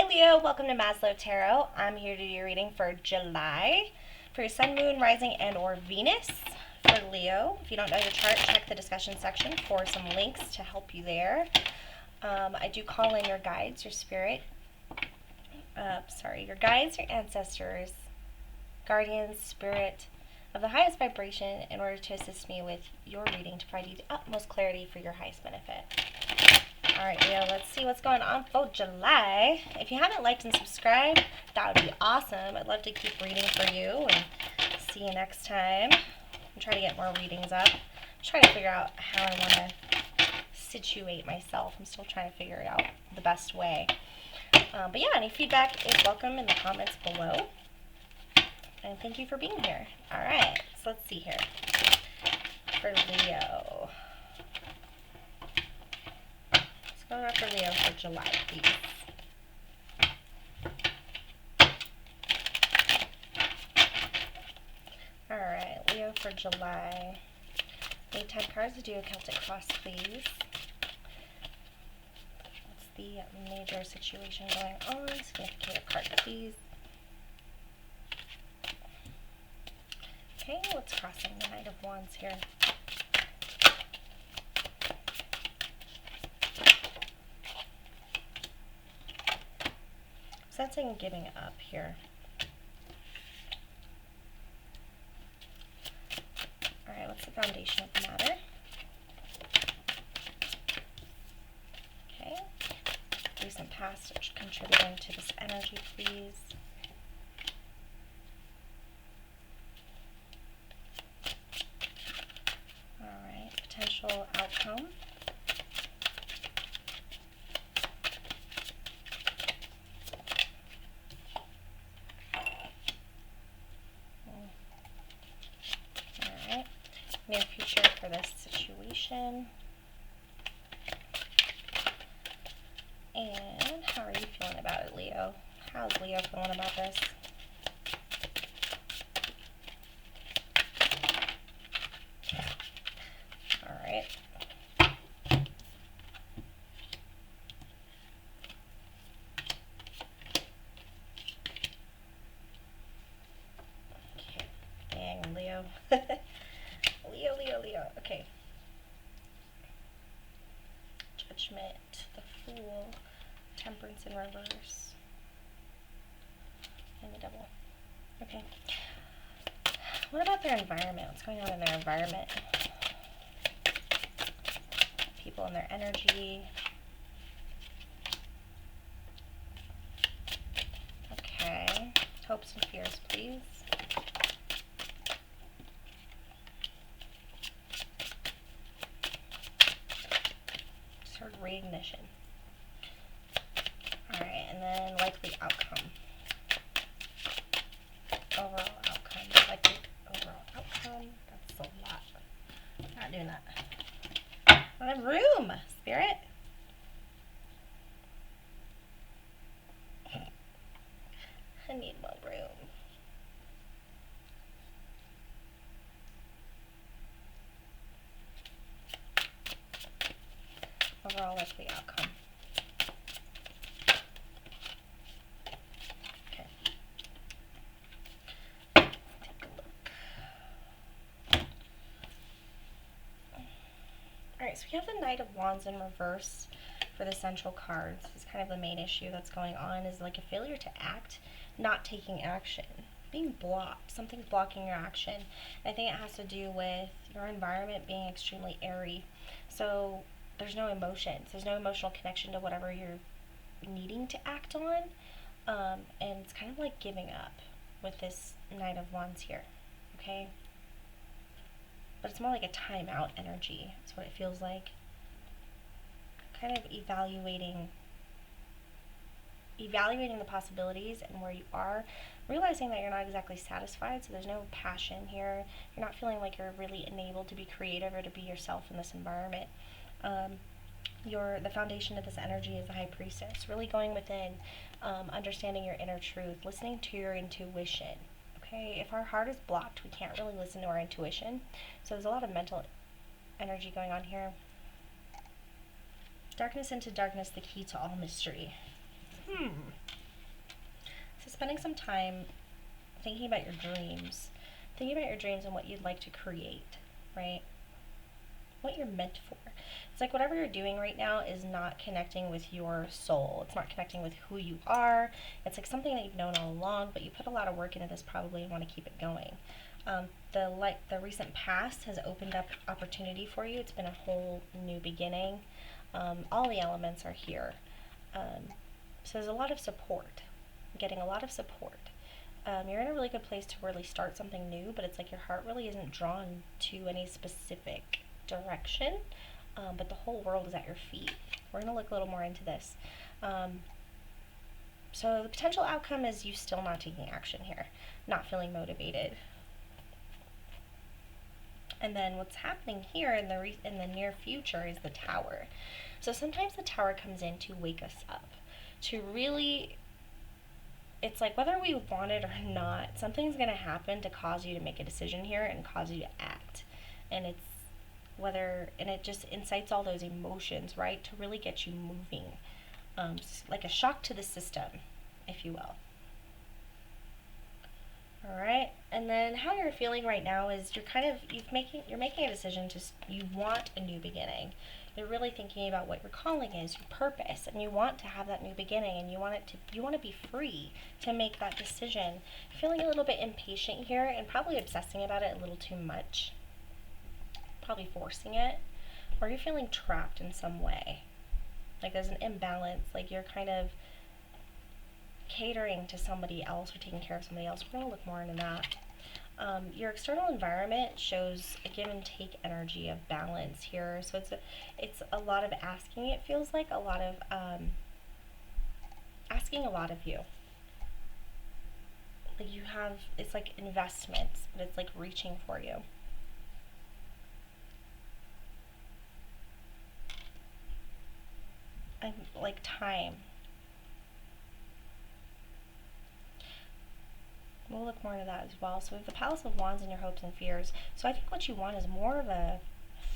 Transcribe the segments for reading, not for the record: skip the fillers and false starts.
Leo, welcome to Maslow Tarot. I'm here to do your reading for July for your Sun, Moon, Rising, and or Venus for Leo. If you don't know your chart, check the discussion section for some links to help you there. I do call in your guides, your spirit, your guides, your ancestors, guardians, spirit of the highest vibration in order to assist me with your reading to provide you the utmost clarity for your highest benefit. Alright, Leo, let's see what's going on for July. If you haven't liked and subscribed, that would be awesome. I'd love to keep reading for you, and see you next time. I'm trying to get more readings up. I'm trying to figure out how I want to situate myself. I'm still trying to figure it out the best way. But yeah, any feedback is welcome in the comments below. And thank you for being here. Alright, so let's see here. For Leo. Go for Leo for July, please. Alright, Leo for July. Need 10 cards to do a Celtic cross, please. What's the major situation going on? Significant card, please. Okay, what's crossing the Knight of Wands here? Sensing giving up here. Alright, what's the foundation of the matter? Okay. Recent past contributing to this energy, please. Alright, potential outcome. Near future for this situation. And how are you feeling about it, Leo? How's Leo feeling about this? Alright. Okay. Dang, Leo. Leo. Okay. Judgment, the Fool, Temperance in reverse, and the Devil. Okay. What about their environment? What's going on in their environment? People and their energy. Okay. Hopes and fears, please. Reignition. Alright, and then likely outcome. Overall outcome. Likely overall outcome. That's a lot. Not doing that. I have room, Spirit. I need more room. Overall likely outcome. Okay. Take a look. Alright, so we have the Knight of Wands in reverse for the central cards. This is kind of the main issue that's going on, is like a failure to act, not taking action. Being blocked. Something's blocking your action. And I think it has to do with your environment being extremely airy. So there's no emotions. There's no emotional connection to whatever you're needing to act on. And it's kind of like giving up with this Knight of Wands here. Okay? But it's more like a timeout energy. That's what it feels like. Kind of evaluating the possibilities and where you are. Realizing that you're not exactly satisfied, so there's no passion here. You're not feeling like you're really enabled to be creative or to be yourself in this environment. The foundation of this energy is the High Priestess. Really going within, understanding your inner truth, listening to your intuition. Okay, if our heart is blocked, we can't really listen to our intuition. So there's a lot of mental energy going on here. Darkness into darkness, the key to all mystery. spending some time thinking about your dreams. Thinking about your dreams and what you'd like to create, right? What you're meant for. It's like whatever you're doing right now is not connecting with your soul. It's not connecting with who you are. It's like something that you've known all along, but you put a lot of work into this probably and want to keep it going. The recent past has opened up opportunity for you. It's been a whole new beginning. All the elements are here. So there's a lot of support. I'm getting a lot of support. You're in a really good place to really start something new, but it's like your heart really isn't drawn to any specific direction, but the whole world is at your feet. We're going to look a little more into this. So the potential outcome is you still not taking action here, not feeling motivated. And then what's happening here in the near future is the Tower. So sometimes the Tower comes in to wake us up, to really, it's like whether we want it or not, something's going to happen to cause you to make a decision here and cause you to act. And it just incites all those emotions, right, to really get you moving, like a shock to the system, if you will. All right, and then how you're feeling right now is you're making a decision you want a new beginning. You're really thinking about what your calling is, your purpose, and you want to have that new beginning, and you want to be free to make that decision. You're feeling a little bit impatient here and probably obsessing about it a little too much. Probably forcing it, or you're feeling trapped in some way. Like there's an imbalance, like you're kind of catering to somebody else or taking care of somebody else. We're going to look more into that. Your external environment shows a give and take energy of balance here. So it's a lot of asking. It feels like a lot of asking a lot of you. Like it's like investments, but it's like reaching for you. And like time. We'll look more into that as well. So we have the Palace of Wands and your hopes and fears. So I think what you want is more of a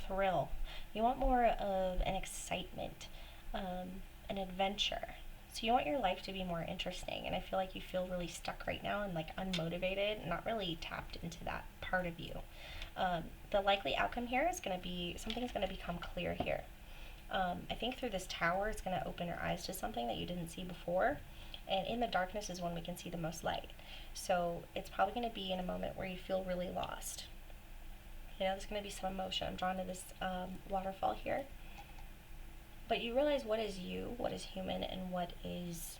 thrill. You want more of an excitement, an adventure. So you want your life to be more interesting. And I feel like you feel really stuck right now and like unmotivated, not really tapped into that part of you. The likely outcome here is going to be, something's going to become clear here. I think through this Tower, it's going to open your eyes to something that you didn't see before. And in the darkness is when we can see the most light. So it's probably going to be in a moment where you feel really lost. You know, there's going to be some emotion. I'm drawn to this waterfall here. But you realize what is you, what is human, and what is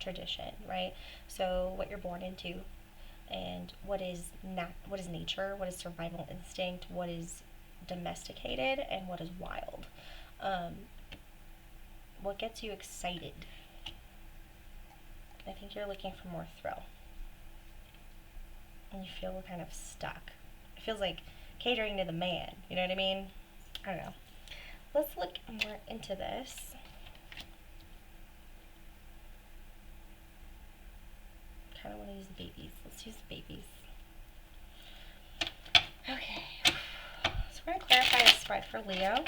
tradition, right? So what you're born into, and what is nature, what is survival instinct, what is domesticated, and what is wild. What gets you excited? I think you're looking for more thrill. And you feel kind of stuck. It feels like catering to the man, you know what I mean? I don't know. Let's look more into this. Kind of want to use the babies. Let's use the babies. Okay. So we're going to clarify the spread for Leo.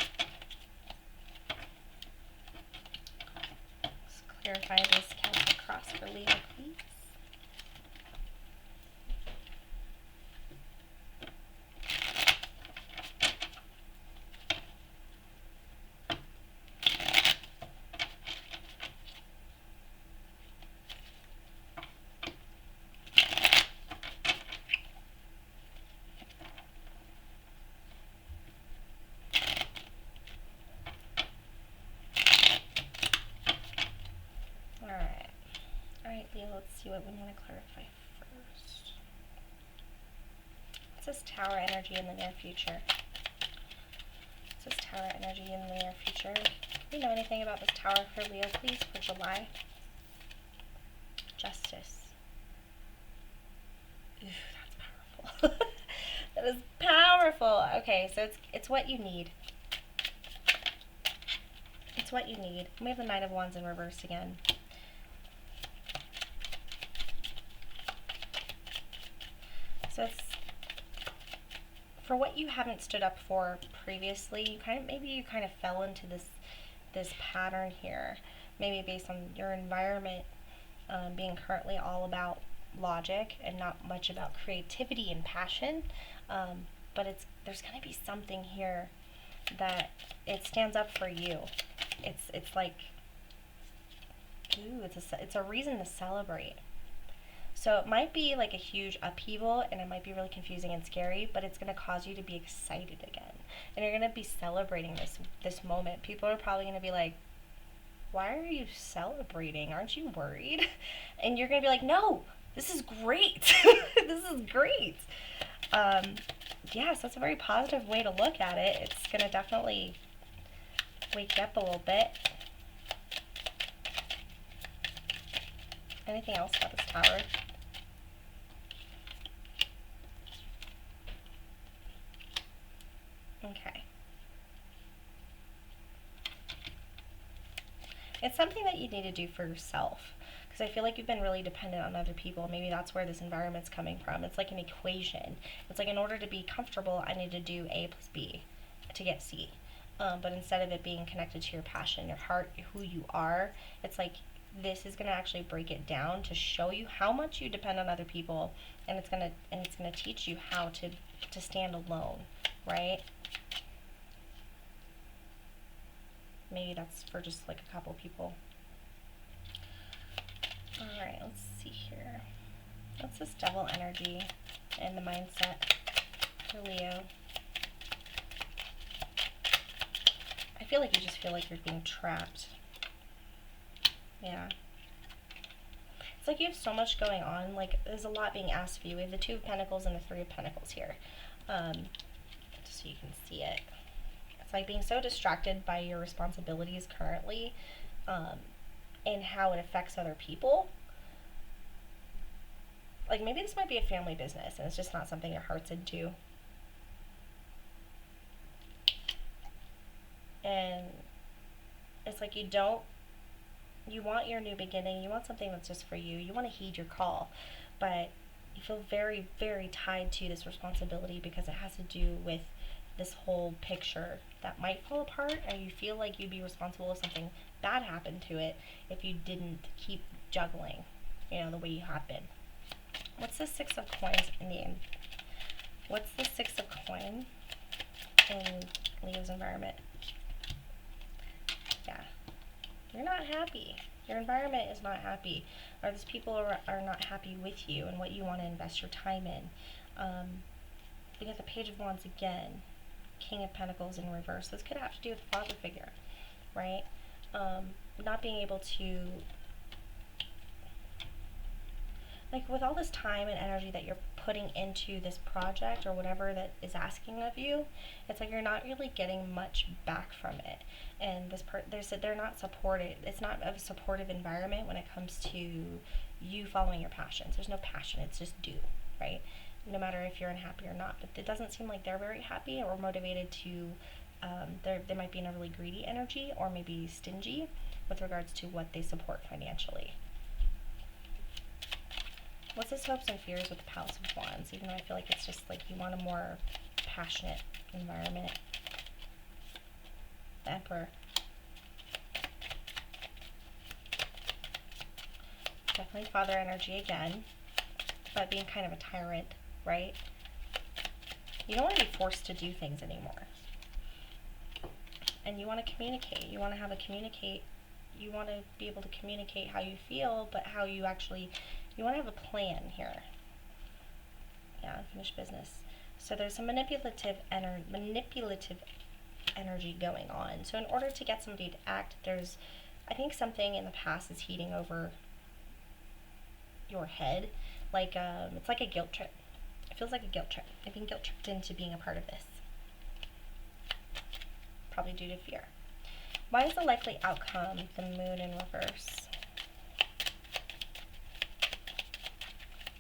Let's clarify this Celtic cross for Leo, please. Leo, let's see what we want to clarify first. It says Tower energy in the near future. It says Tower energy in the near future. Do you know anything about this Tower for Leo, please, for July? Justice. Ooh, that's powerful. That is powerful. Okay, so it's what you need. It's what you need. We have the Knight of Wands in reverse again. So it's for what you haven't stood up for previously. Maybe you kind of fell into this pattern here, maybe based on your environment. being currently all about logic and not much about creativity and passion. But there's going to be something here that it stands up for you. It's like, ooh, it's a reason to celebrate. So it might be like a huge upheaval, and it might be really confusing and scary, but it's going to cause you to be excited again. And you're going to be celebrating this moment. People are probably going to be like, why are you celebrating? Aren't you worried? And you're going to be like, no, this is great. This is great. Yeah, so it's a very positive way to look at it. It's going to definitely wake you up a little bit. Anything else about this tower? Okay. It's something that you need to do for yourself, because I feel like you've been really dependent on other people. Maybe that's where this environment's coming from. It's like an equation. It's like, in order to be comfortable, I need to do A plus B to get C. But instead of it being connected to your passion, your heart, who you are, it's like, this is going to actually break it down to show you how much you depend on other people, and it's going to teach you how to stand alone, right? Maybe that's for just like a couple people. Alright, let's see here. What's this devil energy and the mindset for Leo? I feel like you just feel like you're being trapped. Yeah. It's like you have so much going on. Like, there's a lot being asked of you. We have the Two of Pentacles and the Three of Pentacles here. Just so you can see it. It's like being so distracted by your responsibilities currently, and how it affects other people. Like, maybe this might be a family business and it's just not something your heart's into. And it's like you want your new beginning, you want something that's just for you, you want to heed your call, but you feel very, very tied to this responsibility because it has to do with this whole picture that might fall apart, and you feel like you'd be responsible if something bad happened to it if you didn't keep juggling, the way you have been. What's the Six of Coins in the end? What's the Six of Coins in Leo's environment? Yeah. You're not happy. Your environment is not happy. Or these people are not happy with you and what you want to invest your time in. We got the Page of Wands again. King of Pentacles in reverse. This could have to do with the father figure, right? Not being able to, like, with all this time and energy that you're putting into this project or whatever that is asking of you, it's like you're not really getting much back from it. And they're not supported. It's not a supportive environment when it comes to you following your passions. There's no passion. It's just do, right? No matter if you're unhappy or not. But it doesn't seem like they're very happy or motivated to, they might be in a really greedy energy or maybe stingy with regards to what they support financially. What's his hopes and fears with the Palace of Wands? Even though I feel like it's just like you want a more passionate environment. The Emperor. Definitely father energy again, but being kind of a tyrant, right? You don't want to be forced to do things anymore. And you want to communicate. You want to you want to be able to communicate how you feel, but how you actually, you want to have a plan here. Yeah, unfinished business. So there's some manipulative energy going on. So in order to get somebody to act, I think something in the past is heating over your head. Like, it's like a guilt trip. It feels like a guilt trip. I've been guilt tripped into being a part of this. Probably due to fear. Why is the likely outcome the Moon in reverse?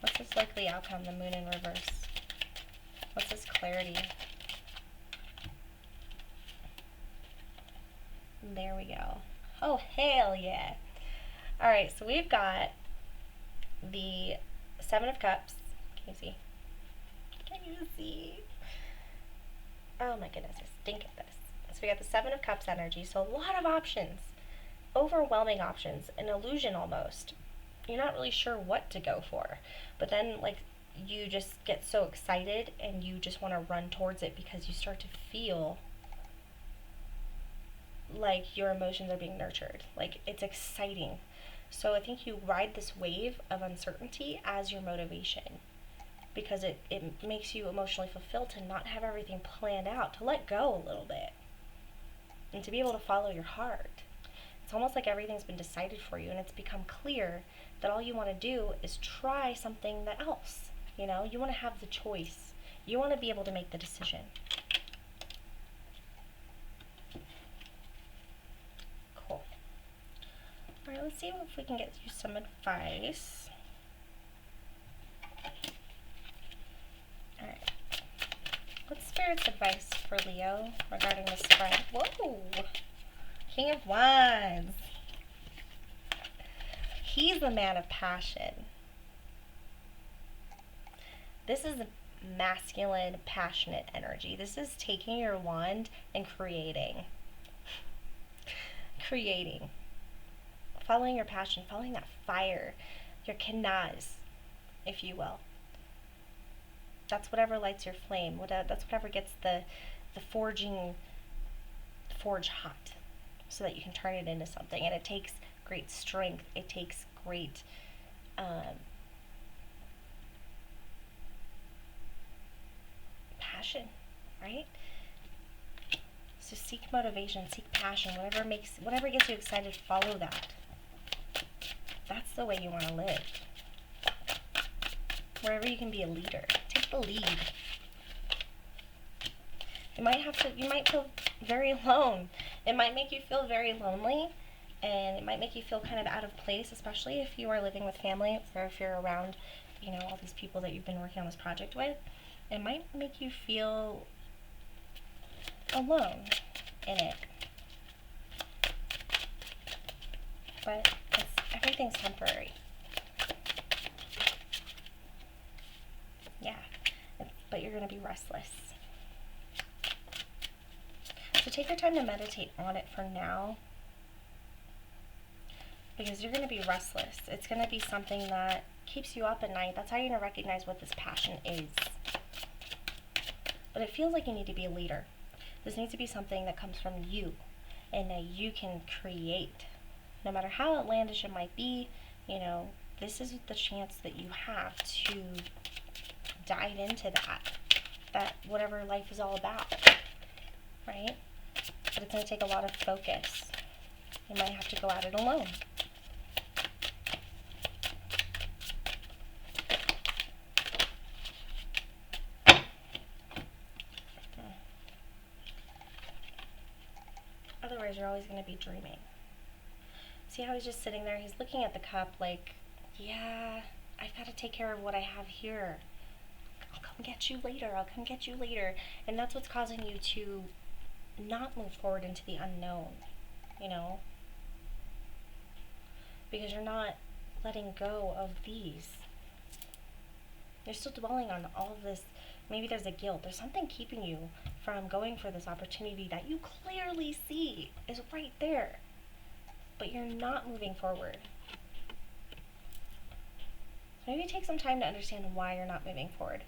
What's this likely outcome, the Moon in reverse? What's this clarity? There we go. Oh, hell yeah. Alright, so we've got the Seven of Cups. Can you see? Can you see? Oh my goodness, I stink at this. So we got the Seven of Cups energy, so a lot of options. Overwhelming options, an illusion almost. you're not really sure what to go for. But then, like, you just get so excited and you just want to run towards it because you start to feel like your emotions are being nurtured. Like, it's exciting. So I think you ride this wave of uncertainty as your motivation, because it makes you emotionally fulfilled to not have everything planned out, to let go a little bit, and to be able to follow your heart. It's almost like everything's been decided for you, and it's become clear that all you want to do is try something else. You know, you want to have the choice. You want to be able to make the decision. Cool. All right, let's see if we can get you some advice. All right. What's Spirit's advice for Leo regarding the spread? Whoa! King of Wands. He's the man of passion. This is masculine, passionate energy. This is taking your wand and creating. Creating. Following your passion, following that fire, your kanaz, if you will. That's whatever lights your flame. That's whatever gets the forge hot, so that you can turn it into something. And it takes great strength. It takes great passion, right? So seek motivation, seek passion, whatever gets you excited, follow that. That's the way you want to live. Wherever you can be a leader, take the lead. You might feel very alone. It might make you feel very lonely, and it might make you feel kind of out of place, especially if you are living with family or if you're around, all these people that you've been working on this project with. It might make you feel alone in it. But everything's temporary. Yeah, but you're going to be restless. So take your time to meditate on it for now, because you're going to be restless. It's going to be something that keeps you up at night. That's how you're going to recognize what this passion is. But it feels like you need to be a leader. This needs to be something that comes from you and that you can create. No matter how outlandish it might be, this is the chance that you have to dive into that whatever life is all about, right? But it's going to take a lot of focus. You might have to go at it alone. Otherwise, you're always going to be dreaming. See how he's just sitting there? He's looking at the cup like, yeah, I've got to take care of what I have here. I'll come get you later. I'll come get you later. And that's what's causing you to not move forward into the unknown, because you're not letting go of these. You're still dwelling on all of this. Maybe there's a guilt. There's something keeping you from going for this opportunity that you clearly see is right there, but you're not moving forward. So maybe take some time to understand why you're not moving forward.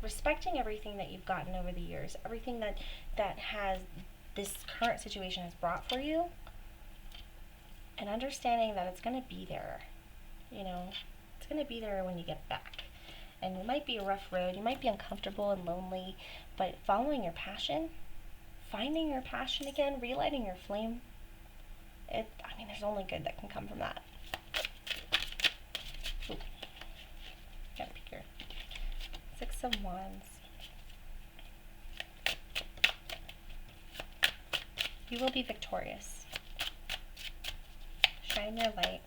Respecting everything that you've gotten over the years, everything that has this current situation has brought for you, and understanding that it's going to be there. It's going to be there when you get back. And it might be a rough road. You might be uncomfortable and lonely, but following your passion, finding your passion again, relighting your flame, there's only good that can come from that. Ooh. Gotta be here. 6 of Wands. You will be victorious. Shine your light.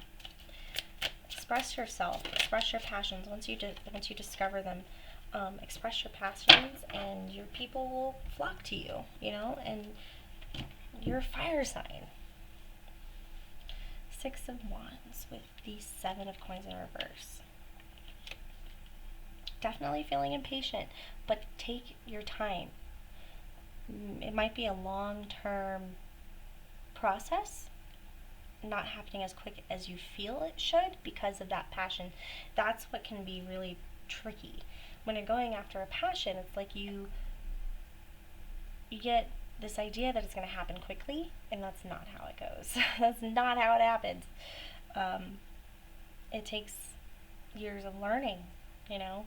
Express yourself. Express your passions. Once you discover them, express your passions, and your people will flock to you. And you're a fire sign. 6 of Wands with the 7 of Coins in reverse. Definitely feeling impatient, but take your time. It might be a long-term process, not happening as quick as you feel it should because of that passion. That's what can be really tricky. When you're going after a passion, it's like you get this idea that it's going to happen quickly, and that's not how it goes. That's not how it happens. It takes years of learning, you know,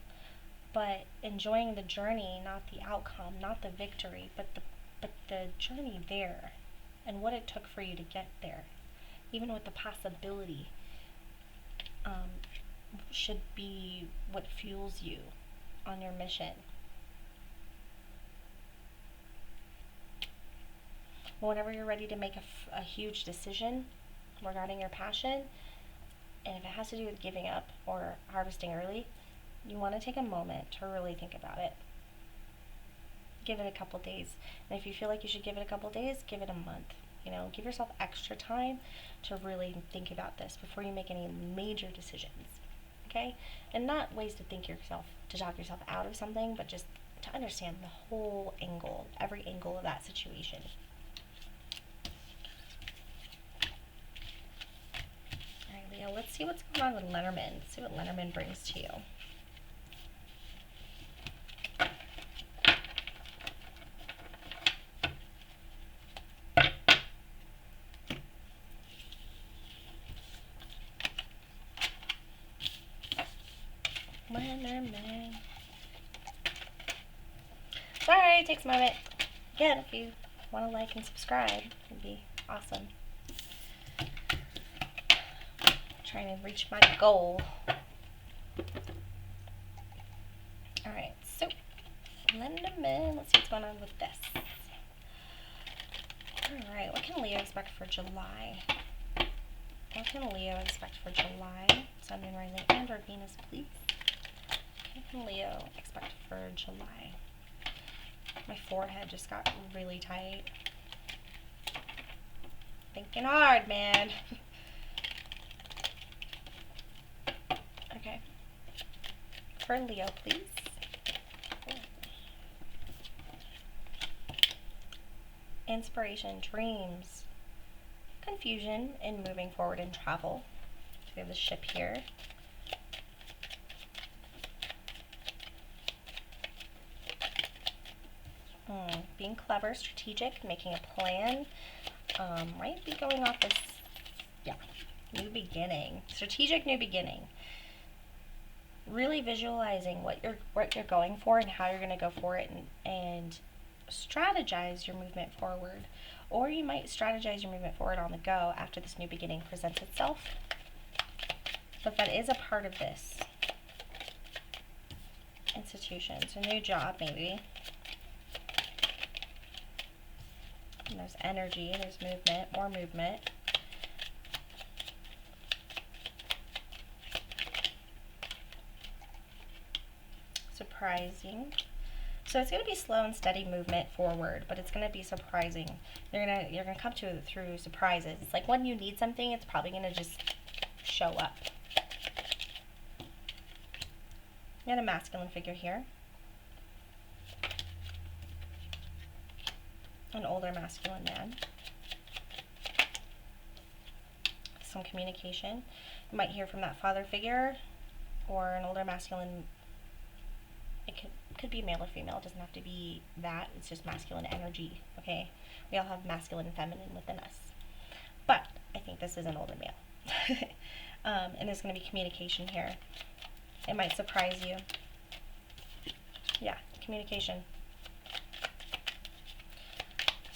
but enjoying the journey, not the outcome, not the victory, but the journey there and what it took for you to get there, even with the possibility, should be what fuels you on your mission. Whenever you're ready to make a huge decision regarding your passion, and if it has to do with giving up or harvesting early, you want to take a moment to really think about it. Give it a couple days. And if you feel like you should give it a couple days, give it a month. You know, give yourself extra time to really think about this before you make any major decisions. Okay? And not ways to talk yourself out of something, but just to understand the whole angle, every angle of that situation. Alright, Leo, let's see what's going on with Lenormand. Let's see what Lenormand brings to you. Lenormand. Sorry, it takes a moment. Again, if you want to like and subscribe, it'd be awesome. Trying to reach my goal. Alright, so Lenormand, let's see what's going on with this. Alright, what can Leo expect for July? What can Leo expect for July? Sun, Moon, Rising, and or Venus, please. What can Leo expect for July? My forehead just got really tight. Thinking hard, man. Okay. For Leo, please. Inspiration, dreams, confusion in moving forward in travel. So we have the ship here. Being clever, strategic, making a plan. Might be going off this, new beginning. Strategic new beginning. Really visualizing what you're going for and how you're going to go for it, and strategize your movement forward. Or you might strategize your movement forward on the go after this new beginning presents itself. But that is a part of this institution. So new job, maybe. And there's energy, there's movement, more movement. Surprising. So it's going to be slow and steady movement forward, but it's going to be surprising. You're gonna come to it through surprises. It's like when you need something, it's probably going to just show up. You got a masculine figure here. An older masculine man. Some communication. You might hear from that father figure or an older masculine. It could be male or female. It doesn't have to be that. It's just masculine energy, okay? We all have masculine and feminine within us. But I think this is an older male. And there's going to be communication here. It might surprise you. Yeah, communication.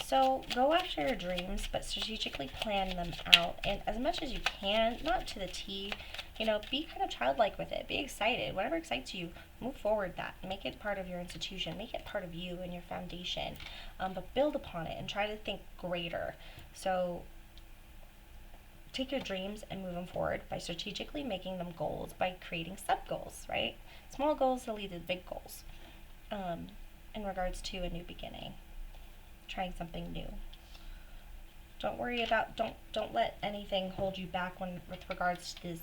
So go after your dreams, but strategically plan them out, and as much as you can, not to the T, you know, be kind of childlike with it. Be excited. Whatever excites you, move forward that. Make it part of your institution. Make it part of you and your foundation. But build upon it and try to think greater. So take your dreams and move them forward by strategically making them goals, by creating sub-goals, right? Small goals to lead to big goals in regards to a new beginning. Trying something new. Don't worry about, don't let anything hold you back with regards to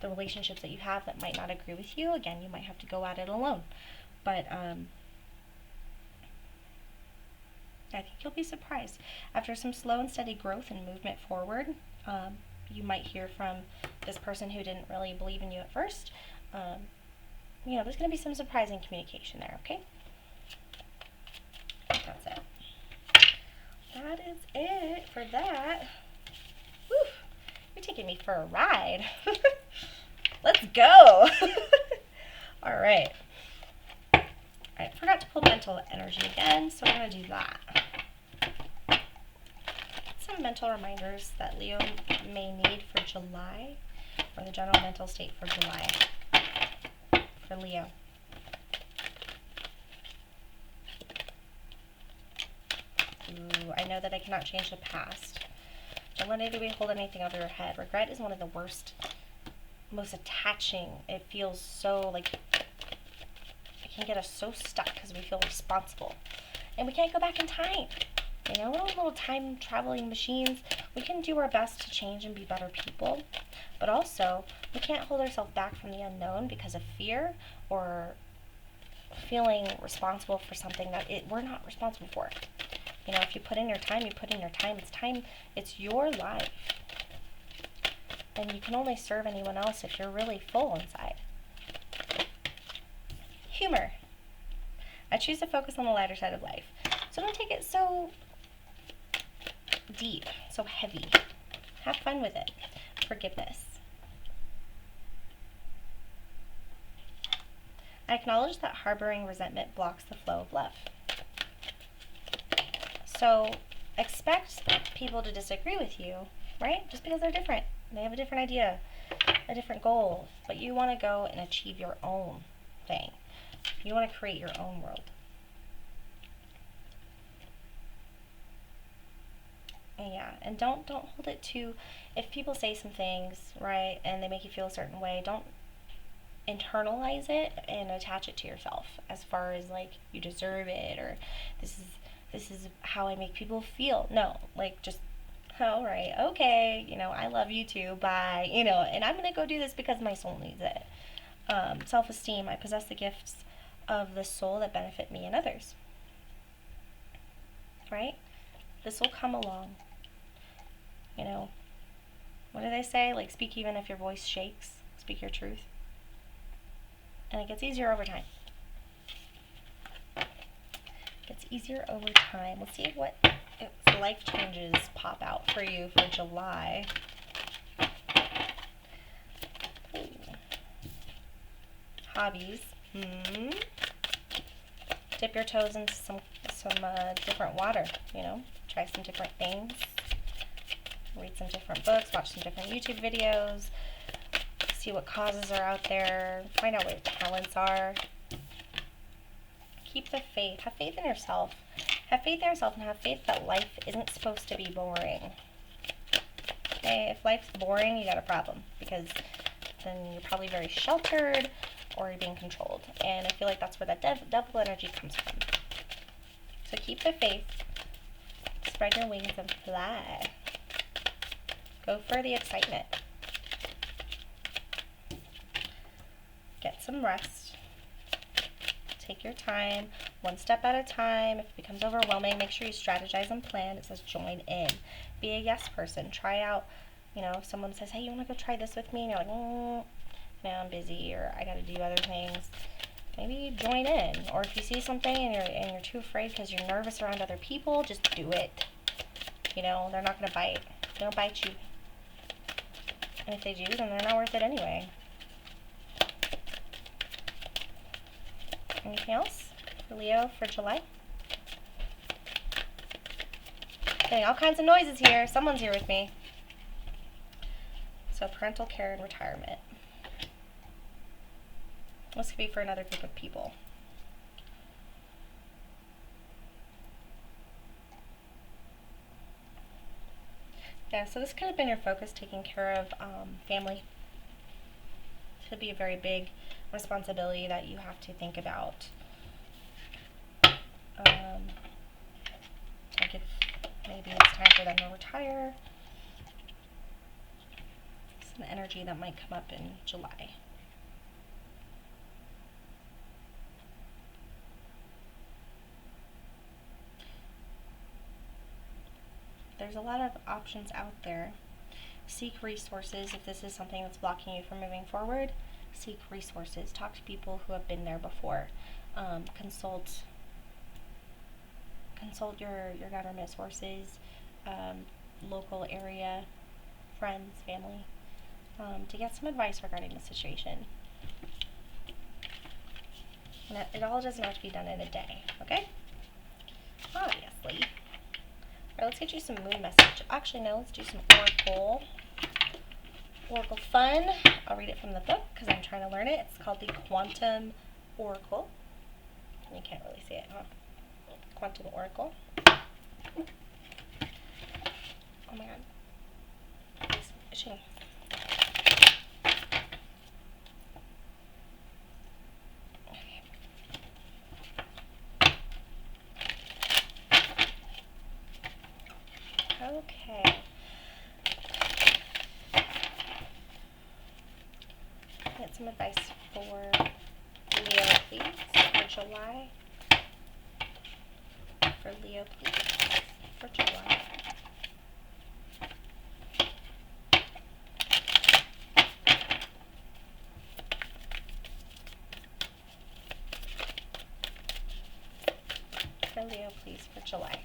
the relationships that you have that might not agree with you. Again, you might have to go at it alone. But I think you'll be surprised. After some slow and steady growth and movement forward, you might hear from this person who didn't really believe in you at first. You know, there's going to be some surprising communication there, okay? That's it. That is it for that. Whew, you're taking me for a ride. Let's go. All right. I forgot to pull mental energy again, so I'm going to do that. Some mental reminders that Leo may need for July, or the general mental state for July for Leo. Ooh, I know that I cannot change the past. Don't let anybody hold anything over your head. Regret is one of the worst, most attaching. It feels so like it can get us so stuck because we feel responsible. And we can't go back in time. You know, we're little time traveling machines. We can do our best to change and be better people. But also, we can't hold ourselves back from the unknown because of fear or feeling responsible for something that we're not responsible for. You know, if you put in your time, you put in your time. It's your life. And you can only serve anyone else if you're really full inside. Humor. I choose to focus on the lighter side of life. So don't take it so deep, so heavy. Have fun with it. Forgiveness. I acknowledge that harboring resentment blocks the flow of love. So expect people to disagree with you, right? Just because they're different. They have a different idea, a different goal. But you want to go and achieve your own thing. You want to create your own world. Yeah, and don't hold it to, if people say some things, right, and they make you feel a certain way, don't internalize it and attach it to yourself as far as like you deserve it or this is how I make people feel. No, like just, all right, okay, you know, I love you too, bye, you know, and I'm gonna go do this because my soul needs it. Self-esteem. I possess the gifts of the soul that benefit me and others. Right? This will come along. You know, what do they say? Like, speak even if your voice shakes. Speak your truth. And it gets easier over time. Gets easier over time. Let's see what life changes pop out for you for July. Ooh. Hobbies. Dip your toes into some different water, you know. Try some different things. Read some different books. Watch some different YouTube videos. See what causes are out there. Find out what your talents are. Keep the faith. Have faith in yourself. Have faith in yourself and have faith that life isn't supposed to be boring. Okay, if life's boring, you got a problem because then you're probably very sheltered or you're being controlled. And I feel like that's where that devil energy comes from. So keep the faith. Spread your wings and fly. Go for the excitement. Get some rest. Take your time, one step at a time. If it becomes overwhelming, make sure you strategize and plan. It says join in. Be a yes person. Try out, you know, if someone says, hey, you want to go try this with me? And you're like, no, I'm busy or I got to do other things. Maybe join in. Or if you see something and you're too afraid because you're nervous around other people, just do it. You know, they're not going to bite. They don't bite you. And if they do, then they're not worth it anyway. Anything else for Leo for July? Getting all kinds of noises here. Someone's here with me. So parental care and retirement. This could be for another group of people. Yeah, so this could have been your focus, taking care of family. It could be a very big responsibility that you have to think about. Like if maybe it's time for them to retire. It's an energy that might come up in July. There's a lot of options out there. Seek resources if this is something that's blocking you from moving forward. Seek resources. Talk to people who have been there before. Consult your government sources, local area, friends, family, to get some advice regarding the situation. And it all doesn't have to be done in a day, okay? Obviously. Alright, let's get you some moon message. Actually, no, let's do some oracle. Oracle fun. I'll read it from the book because I'm trying to learn it. It's called the Quantum Oracle. You can't really see it, huh? Quantum Oracle. Oh my god. It's itching. Okay. Get some advice for Leo, please, for July. For Leo, please, for July. For Leo, please, for July.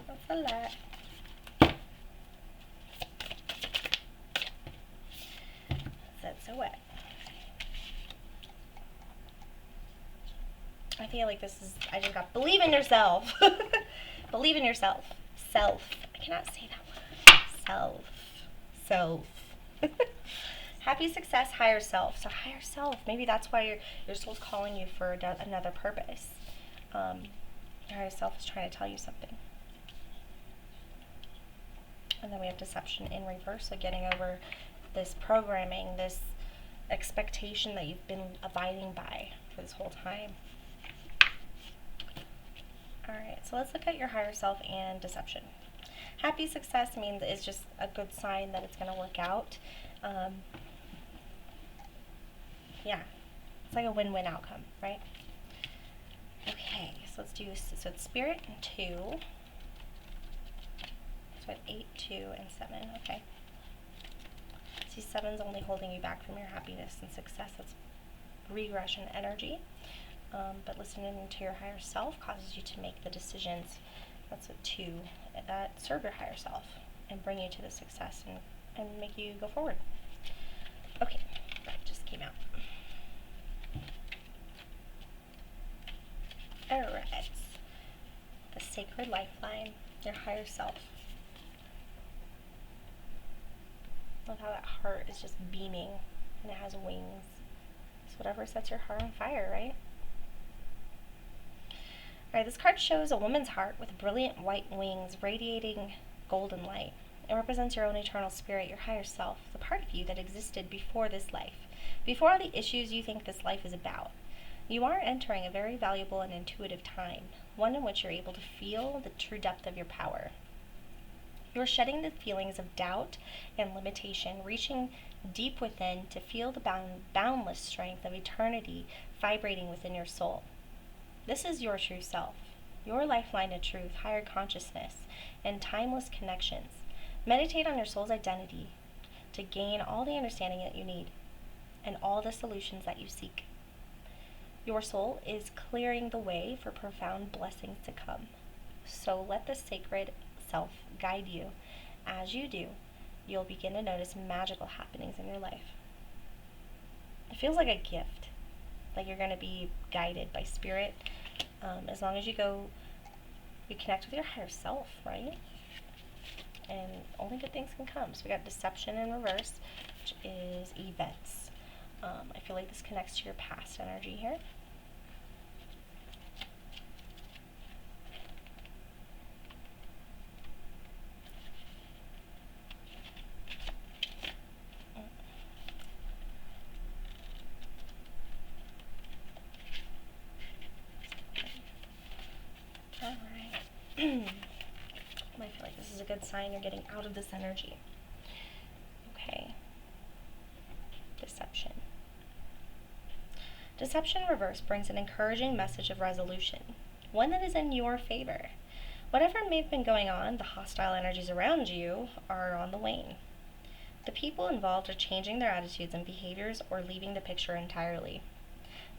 That's a lot. That's so wet. I feel like this is, I just got, believe in yourself. Believe in yourself. Self. I cannot say that word. Self. Happy success, higher self. So higher self, maybe that's why your soul's calling you for another purpose. Your higher self is trying to tell you something. And then we have deception in reverse, so getting over this programming, this expectation that you've been abiding by for this whole time. Alright, so let's look at your higher self and deception. Happy success means it's just a good sign that it's going to work out. Yeah, it's like a win-win outcome, right? Okay, so let's do, so it's Spirit and 2. So at 8, 2, and 7, okay. See, 7's only holding you back from your happiness and success. That's regression energy. But listening to your higher self causes you to make the decisions, that's what 2, that serve your higher self and bring you to the success and make you go forward. Okay, that just came out. Alright, the sacred lifeline, your higher self. Look how that heart is just beaming and it has wings. It's whatever sets your heart on fire, right? Alright, this card shows a woman's heart with brilliant white wings radiating golden light. It represents your own eternal spirit, your higher self, the part of you that existed before this life, before all the issues you think this life is about. You are entering a very valuable and intuitive time, one in which you're able to feel the true depth of your power. You're shedding the feelings of doubt and limitation, reaching deep within to feel the boundless strength of eternity vibrating within your soul. This is your true self, your lifeline to truth, higher consciousness, and timeless connections. Meditate on your soul's identity to gain all the understanding that you need and all the solutions that you seek. Your soul is clearing the way for profound blessings to come. So let the sacred self guide you. As you do, you'll begin to notice magical happenings in your life. It feels like a gift, like you're going to be guided by spirit. As long as you connect with your higher self, right? And only good things can come. So we got deception in reverse, which is events. I feel like this connects to your past energy here. I feel like this is a good sign you're getting out of this energy. Okay. Deception. Deception reverse brings an encouraging message of resolution, one that is in your favor. Whatever may have been going on, the hostile energies around you are on the wane. The people involved are changing their attitudes and behaviors or leaving the picture entirely.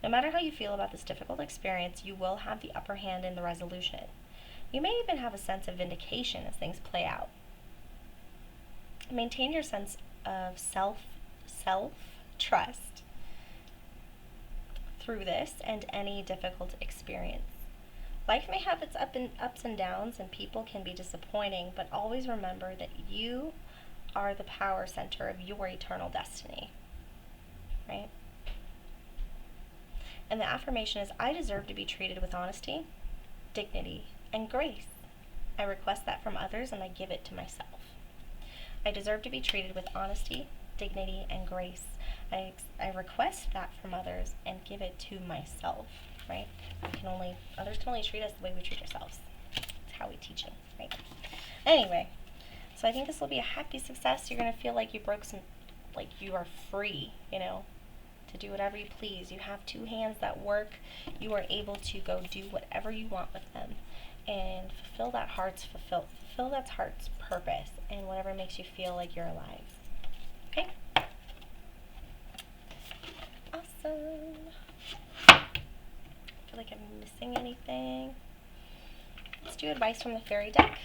No matter how you feel about this difficult experience, you will have the upper hand in the resolution. You may even have a sense of vindication as things play out. Maintain your sense of self-trust through this and any difficult experience. Life may have its ups and downs, and people can be disappointing, but always remember that you are the power center of your eternal destiny, right? And the affirmation is, I deserve to be treated with honesty, dignity, and grace. I request that from others, and I give it to myself. I deserve to be treated with honesty, dignity, and grace. I request that from others and give it to myself, right? Others can only treat us the way we treat ourselves. That's how we teach them, right? Anyway, so I think this will be a happy success. You're going to feel like you you are free, to do whatever you please. You have two hands that work. You are able to go do whatever you want with them and fulfill that heart's purpose and whatever makes you feel like you're alive. Okay? Awesome. I feel like I'm missing anything. Let's do advice from the fairy deck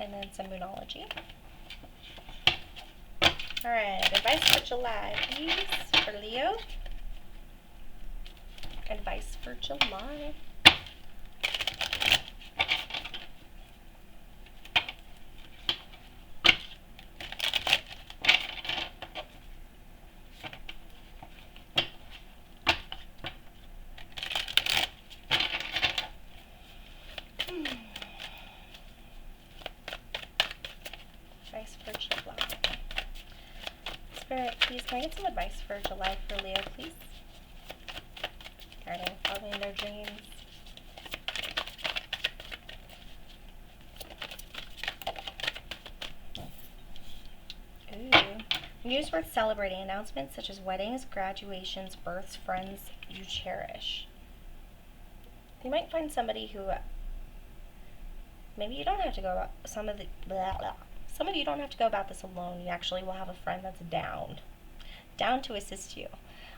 and then some moonology. Alright, advice for July, please, for Leo. Advice for July. Advice for July. Spirit, please, can I get some advice for July for Leo, please? Starting following their dreams. Ooh. News worth celebrating. Announcements such as weddings, graduations, births, friends you cherish. You might find somebody who maybe you don't have to go about some of you don't have to go about this alone. You actually will have a friend that's down to assist you.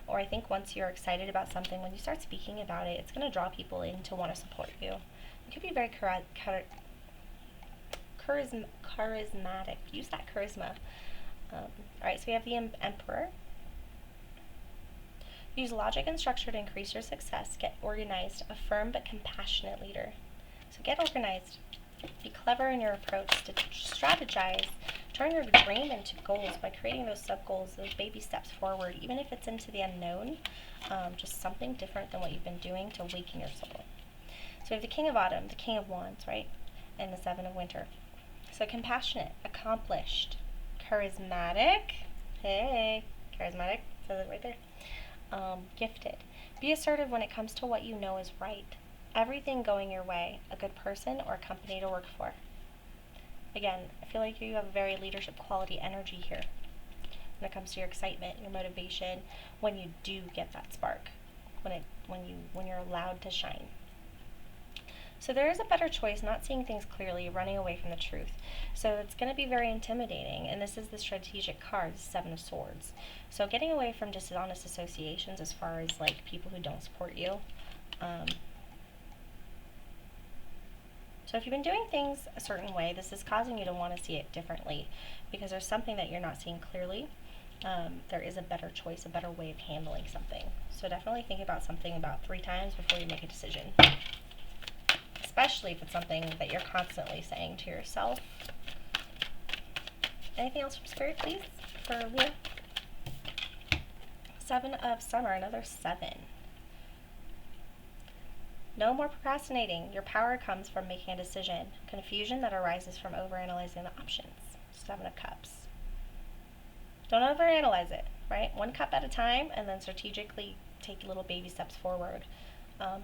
Or I think once you're excited about something, when you start speaking about it, it's going to draw people in to want to support you. You could be very charismatic. Use that charisma. Alright, so we have the Emperor. Use logic and structure to increase your success. Get organized. A firm but compassionate leader. So get organized. Be clever in your approach to strategize. Turn your dream into goals by creating those sub-goals, those baby steps forward, even if it's into the unknown, just something different than what you've been doing to awaken your soul. So we have the King of Autumn, the King of Wands, right? And the Seven of Winter. So compassionate, accomplished, charismatic. Hey, charismatic, says it right there. Gifted. Be assertive when it comes to what you know is right. Everything going your way, a good person or a company to work for. Again, I feel like you have a very leadership quality energy here when it comes to your excitement, your motivation, when you do get that spark, when you're allowed to shine. So there is a better choice, not seeing things clearly, running away from the truth. So it's going to be very intimidating, and this is the strategic card, Seven of Swords. So getting away from dishonest associations as far as like people who don't support you. So if you've been doing things a certain way, this is causing you to want to see it differently because there's something that you're not seeing clearly. There is a better choice, a better way of handling something. So definitely think about something about 3 times before you make a decision. Especially if it's something that you're constantly saying to yourself. Anything else from Spirit, please, for Leo? 7 of Summer, another 7. No more procrastinating. Your power comes from making a decision. Confusion that arises from overanalyzing the options. 7 of Cups. Don't overanalyze it, right? 1 cup at a time, and then strategically take little baby steps forward.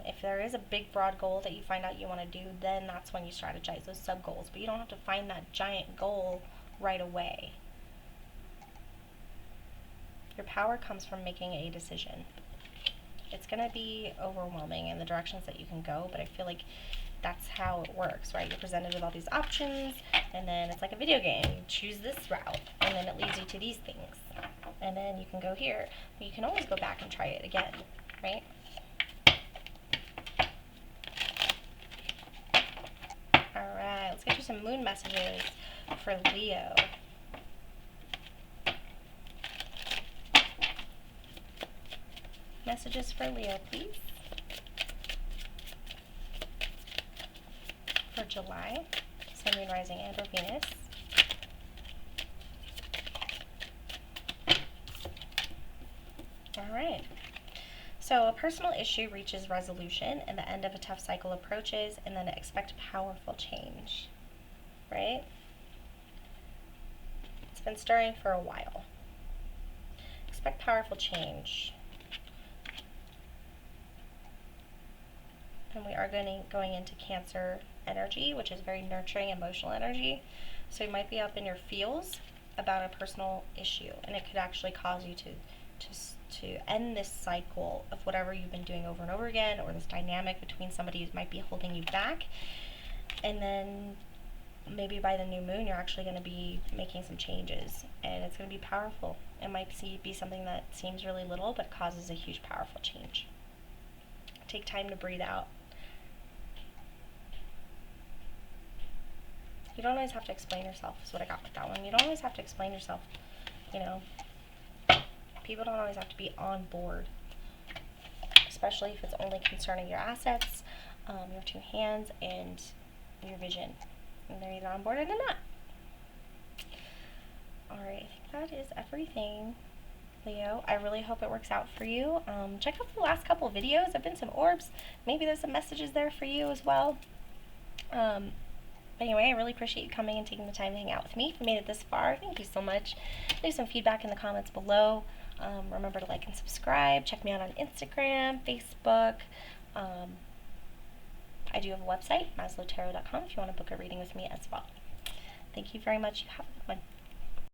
If there is a big, broad goal that you find out you want to do, then that's when you strategize those sub-goals. But you don't have to find that giant goal right away. Your power comes from making a decision. It's going to be overwhelming in the directions that you can go, but I feel like that's how it works, right? You're presented with all these options, and then it's like a video game. You choose this route, and then it leads you to these things. And then you can go here. But you can always go back and try it again, right? Alright, let's get you some moon messages for Leo. Messages for Leo, please. For July, Sun, Moon, Rising, and or Venus. Alright. So a personal issue reaches resolution and the end of a tough cycle approaches, and then expect powerful change. Right? It's been stirring for a while. Expect powerful change. And we are going into Cancer energy, which is very nurturing, emotional energy. So you might be up in your feels about a personal issue, and it could actually cause you to end this cycle of whatever you've been doing over and over again, or this dynamic between somebody who might be holding you back. And then maybe by the new moon, you're actually going to be making some changes, and it's going to be powerful. It might be something that seems really little, but causes a huge, powerful change. Take time to breathe out. You don't always have to explain yourself, is what I got with that one. You don't always have to explain yourself, you know. People don't always have to be on board, especially if it's only concerning your assets, your two hands, and your vision. And they're either on board or they're not. Alright, I think that is everything, Leo. I really hope it works out for you. Check out the last couple of videos. There have been some orbs. Maybe there's some messages there for you as well. But anyway, I really appreciate you coming and taking the time to hang out with me. If you made it this far, thank you so much. Leave some feedback in the comments below. Remember to like and subscribe. Check me out on Instagram, Facebook. I do have a website, maslowtarot.com, if you want to book a reading with me as well. Thank you very much. You have a good one.